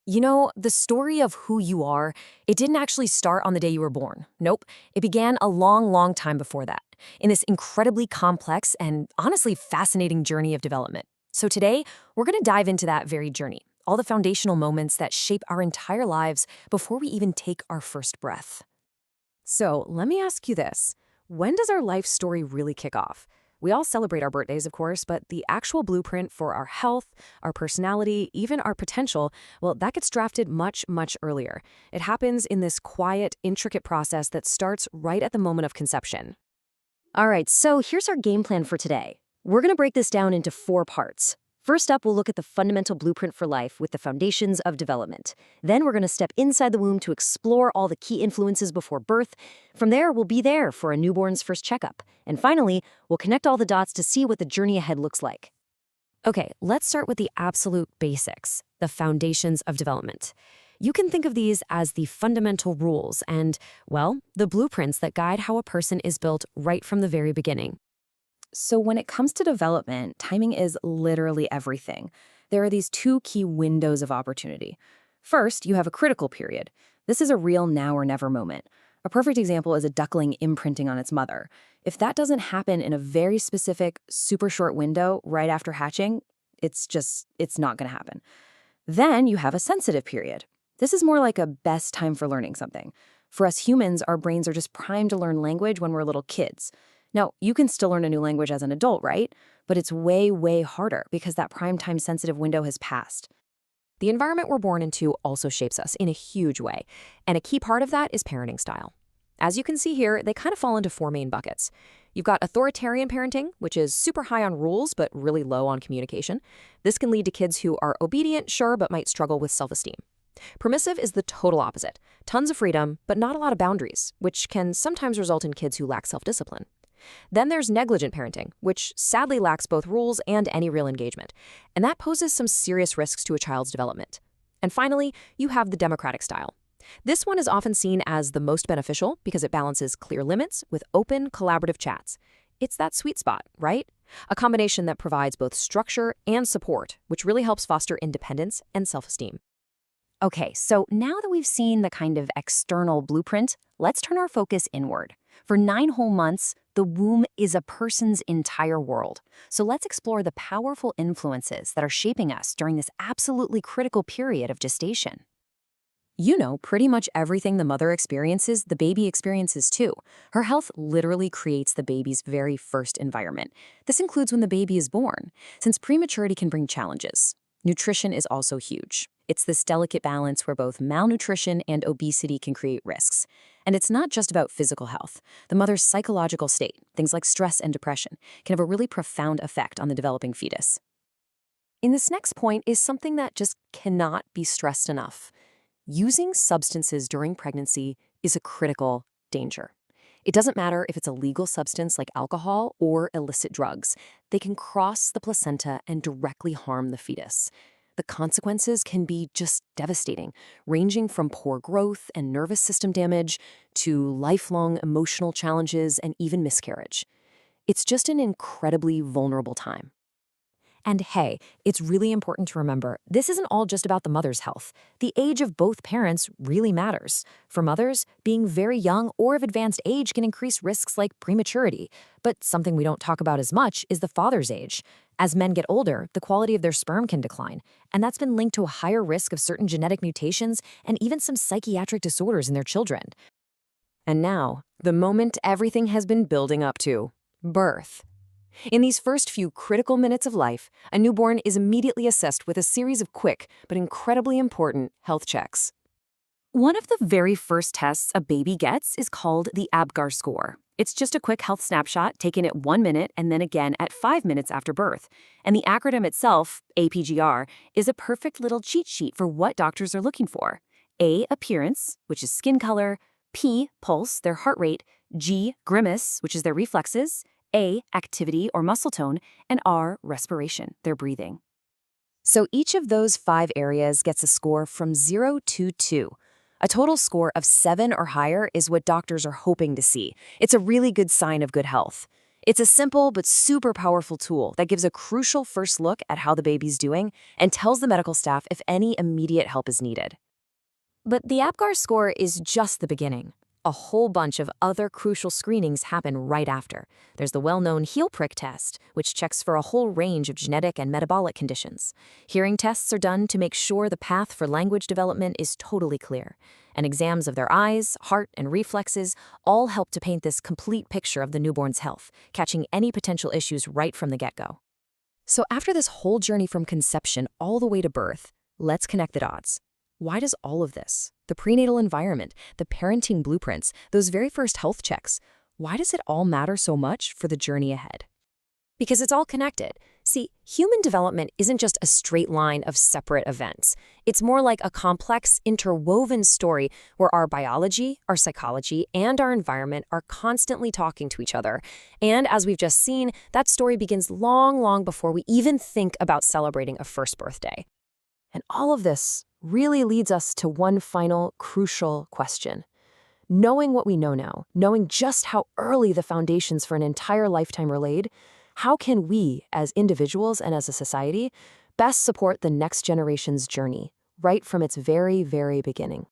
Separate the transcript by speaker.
Speaker 1: You know, the story of who you are, it didn't actually start on the day you were born. Nope. It began a long, long time before that, in this incredibly complex and honestly fascinating journey of development. So today, we're going to dive into that very journey, all the foundational moments that shape our entire lives before we even take our first breath. So let me ask you this. When does our life story really kick off? We all celebrate our birthdays, of course, but the actual blueprint for our health, our personality, even our potential, well, that gets drafted much, much earlier. It happens in this quiet, intricate process that starts right at the moment of conception. All right, so here's our game plan for today. We're going to break this down into 4 parts. First up, we'll look at the fundamental blueprint for life with the foundations of development. Then we're going to step inside the womb to explore all the key influences before birth. From there, we'll be there for a newborn's first checkup. And finally, we'll connect all the dots to see what the journey ahead looks like. Okay, let's start with the absolute basics, the foundations of development. You can think of these as the fundamental rules and, well, the blueprints that guide how a person is built right from the very beginning.
Speaker 2: So when it comes to development, timing is literally everything. There are these 2 key windows of opportunity. First, you have a critical period. This is a real now or never moment. A perfect example is a duckling imprinting on its mother. If that doesn't happen in a very specific, super short window right after hatching, it's not going to happen. Then you have a sensitive period. This is more like a best time for learning something. For us humans, our brains are just primed to learn language when we're little kids. Now, you can still learn a new language as an adult, right? But it's way, way harder because that prime time sensitive window has passed.
Speaker 1: The environment we're born into also shapes us in a huge way, and a key part of that is parenting style. As you can see here, they kind of fall into 4 main buckets. You've got authoritarian parenting, which is super high on rules but really low on communication. This can lead to kids who are obedient, sure, but might struggle with self-esteem. Permissive is the total opposite. Tons of freedom, but not a lot of boundaries, which can sometimes result in kids who lack self-discipline. Then there's negligent parenting, which sadly lacks both rules and any real engagement, and that poses some serious risks to a child's development. And finally, you have the democratic style. This one is often seen as the most beneficial because it balances clear limits with open, collaborative chats. It's that sweet spot, right? A combination that provides both structure and support, which really helps foster independence and self-esteem.
Speaker 2: Okay, so now that we've seen the kind of external blueprint, let's turn our focus inward. For 9 whole months, the womb is a person's entire world. So let's explore the powerful influences that are shaping us during this absolutely critical period of gestation. You know, pretty much everything the mother experiences, the baby experiences too. Her health literally creates the baby's very first environment. This includes when the baby is born, since prematurity can bring challenges. Nutrition is also huge. It's this delicate balance where both malnutrition and obesity can create risks. And it's not just about physical health. The mother's psychological state, things like stress and depression, can have a really profound effect on the developing fetus. In this next point is something that just cannot be stressed enough. Using substances during pregnancy is a critical danger. It doesn't matter if it's a legal substance like alcohol or illicit drugs. They can cross the placenta and directly harm the fetus. The consequences can be just devastating, ranging from poor growth and nervous system damage to lifelong emotional challenges and even miscarriage. It's just an incredibly vulnerable time. And hey, it's really important to remember, this isn't all just about the mother's health. The age of both parents really matters. For mothers, being very young or of advanced age can increase risks like prematurity. But something we don't talk about as much is the father's age. As men get older, the quality of their sperm can decline, and that's been linked to a higher risk of certain genetic mutations and even some psychiatric disorders in their children. And now, the moment everything has been building up to, birth. In these first few critical minutes of life, a newborn is immediately assessed with a series of quick but incredibly important health checks. One of the very first tests a baby gets is called the Apgar score. It's just a quick health snapshot taken at 1 minute and then again at 5 minutes after birth. And the acronym itself, APGR, is a perfect little cheat sheet for what doctors are looking for. A, appearance, which is skin color, P, pulse, their heart rate, G, grimace, which is their reflexes, A, activity or muscle tone, and R, respiration, their breathing. So each of those 5 areas gets a score from 0 to 2. A total score of 7 or higher is what doctors are hoping to see. It's a really good sign of good health. It's a simple but super powerful tool that gives a crucial first look at how the baby's doing and tells the medical staff if any immediate help is needed. But the Apgar score is just the beginning. A whole bunch of other crucial screenings happen right after. There's the well-known heel prick test, which checks for a whole range of genetic and metabolic conditions. Hearing tests are done to make sure the path for language development is totally clear. And exams of their eyes, heart, and reflexes all help to paint this complete picture of the newborn's health, catching any potential issues right from the get-go. So after this whole journey from conception all the way to birth, let's connect the dots. Why does all of this, the prenatal environment, the parenting blueprints, those very first health checks, why does it all matter so much for the journey ahead? Because it's all connected. See, human development isn't just a straight line of separate events. It's more like a complex, interwoven story where our biology, our psychology, and our environment are constantly talking to each other. And as we've just seen, that story begins long, long before we even think about celebrating a first birthday. And all of this really leads us to one final crucial question. Knowing what we know now, knowing just how early the foundations for an entire lifetime are laid, how can we, as individuals and as a society, best support the next generation's journey, right from its very, very beginning?